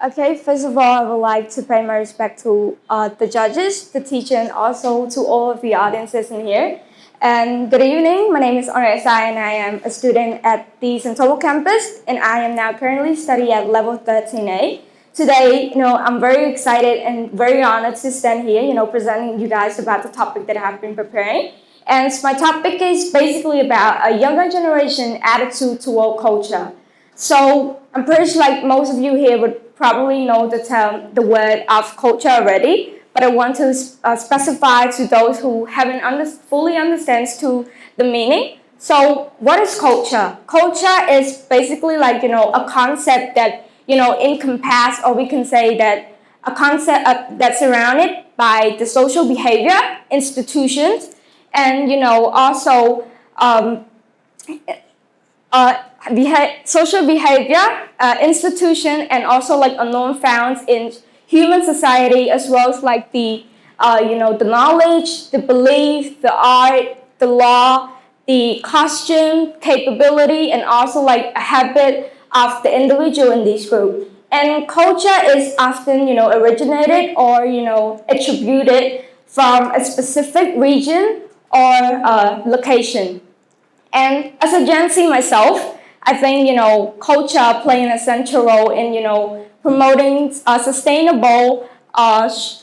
Okay, first of all, I would like to pay my respect to the judges, the teacher, and also to all of the audiences in here. And good evening, my name is Reaksa and I am a student at the Santobo campus and I am now currently studying at level 13A. Today, I'm very excited and very honored to stand here, presenting you guys about the topic that I have been preparing. And my topic is basically about a younger generation attitude toward culture. So I'm pretty sure like most of you here would probably know the term, the word of culture already, but I want to specify to those who haven't fully understands to the meaning. So what is culture? Culture is basically like, a concept that, encompass, or we can say that a concept that's surrounded by the social behavior, institutions, and, also uh, social behavior, institution, and also like a norm found in human society, as well as like the knowledge, the belief, the art, the law, the costume, capability, and also like a habit of the individual in this group. And culture is often, originated or, attributed from a specific region or location. And as a Gen Z myself, I think, culture playing a central role in, promoting sustainable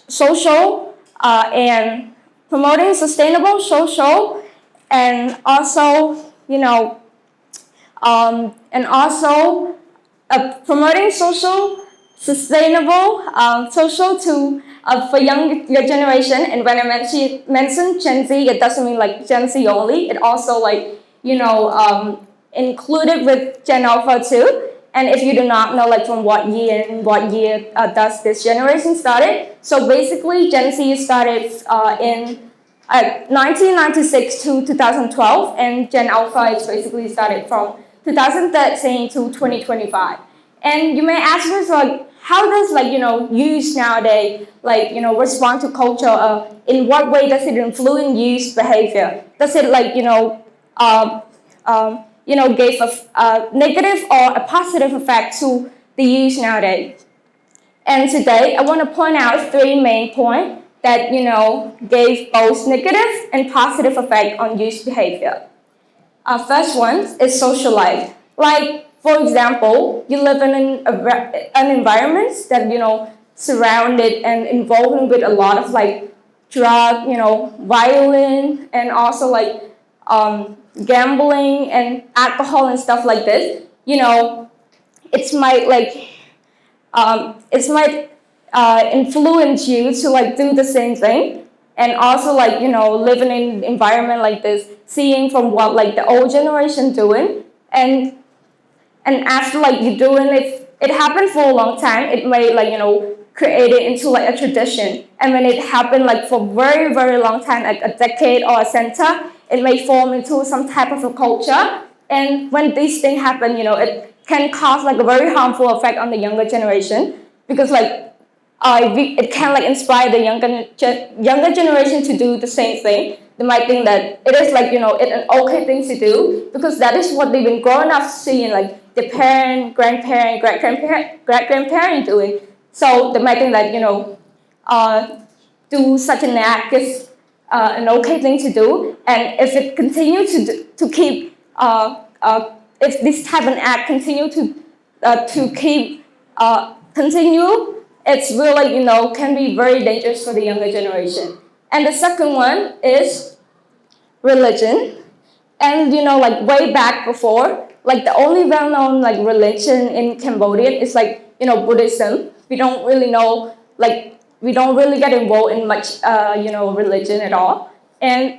social and promoting sustainable social and also, and also promoting social, sustainable, social to for younger generation. And when I mention Gen Z, it doesn't mean like Gen Z only. It also like included with Gen Alpha too. And if you do not know like from what year does this generation started, so basically Gen Z started in 1996 to 2012, and Gen Alpha is basically started from 2013 to 2025. And you may ask us like, how does like youth nowadays like respond to culture? In what way does it influence youth behavior? Does it like um, give a negative or a positive effect to the youth nowadays? And today I want to point out three main points that gave both negative and positive effect on youth behavior. First one is social life. Like, for example, you live in an environment that, surrounded and involved with a lot of like drug, violence, and also like gambling and alcohol and stuff like this. It might like, influence you to like do the same thing. And also like, living in an environment like this, seeing from what like the old generation doing, and after like you doing it happened for a long time, it may like, create it into like a tradition. And when it happened like for very, very long time, like a decade or a century, it may form into some type of a culture. And when these things happen, it can cause like a very harmful effect on the younger generation, because like it can like inspire the younger generation to do the same thing. They might think that it is like it's an okay thing to do because that is what they've been growing up seeing like their parent, grandparent, great grandparent doing. So they might think that do such an act is an okay thing to do, and if it continues to keep if this type of act continue to keep continue, it's really, can be very dangerous for the younger generation. And the second one is religion. And, like way back before, like the only well-known like religion in Cambodia is like, Buddhism. We don't really know, like, we don't really get involved in much, religion at all. And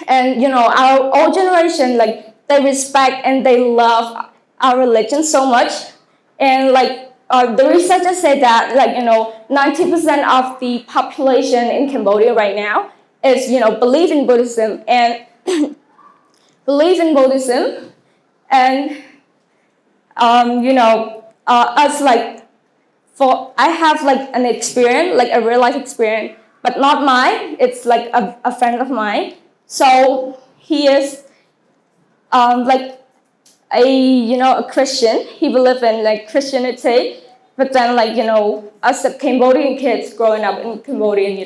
our old generation, like, they respect and they love our religion so much. And like, the researchers say that like 90% of the population in Cambodia right now is believe in Buddhism and believe in Buddhism, and us like for I have like an experience, like a real life experience, but not mine. It's like a friend of mine. So he is like a Christian. He believes in like Christianity, But then, like, as the Cambodian kids growing up in Cambodian,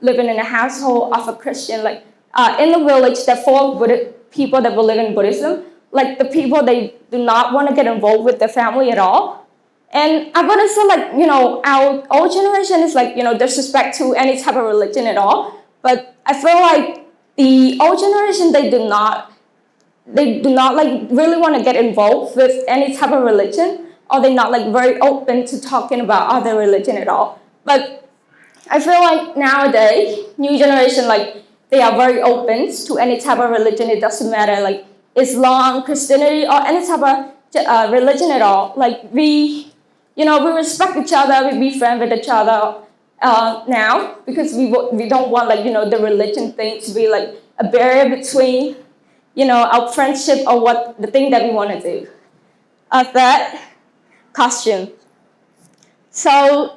living in a household of a Christian, like, in the village, there are four people that believe in Buddhism. Like, the people, they do not want to get involved with their family at all. And I want to say, like, our old generation is like, disrespect to any type of religion at all. But I feel like the old generation, they do not like really want to get involved with any type of religion, or they're not like very open to talking about other religion at all. But I feel like nowadays, new generation, like, they are very open to any type of religion. It doesn't matter, like, Islam, Christianity, or any type of religion at all. Like, we respect each other, we be friends with each other now, because we don't want, like, the religion thing to be like a barrier between, our friendship or what the thing that we want to do. Third, costume. So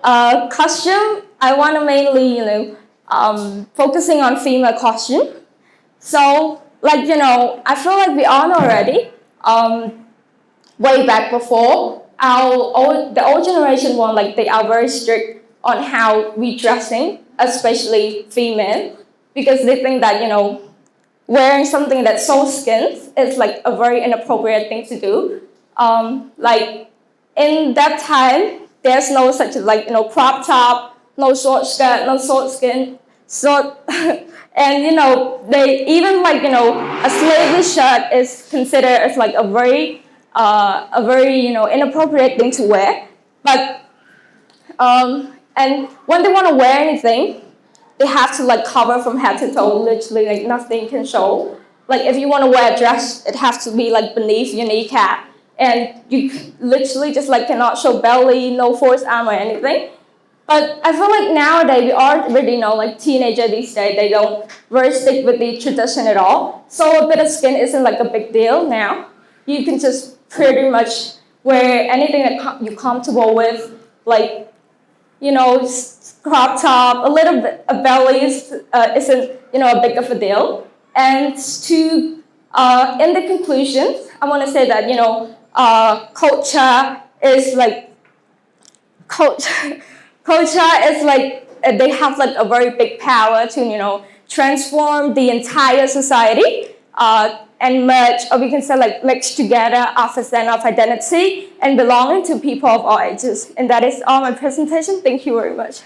costume, I want to mainly, focusing on female costume. So, like, I feel like we all know already, way back before, the old generation one, like, they are very strict on how we dressing, especially female, because they think that, wearing something that's so skin is like a very inappropriate thing to do. Like, in that time, there's no such like, crop top, no short skirt, no short skin, short, and they even like, a sleeveless shirt is considered as like a very inappropriate thing to wear. But and when they want to wear anything, they have to like cover from head to toe, literally, like nothing can show. Like, if you want to wear a dress, it has to be like beneath your kneecap, and you literally just like cannot show belly, no forced arm or anything. But I feel like nowadays we already know, like, teenagers these days, they don't very stick with the tradition at all. So a bit of skin isn't like a big deal now. You can just pretty much wear anything that you're comfortable with, like, crop top, a little bit of belly isn't, a big of a deal. And in the conclusion, I want to say that, culture is like, culture is like, they have like a very big power to, transform the entire society, and merge, or we can say like mix together of a sense of identity and belonging to people of all ages. And that is all my presentation. Thank you very much.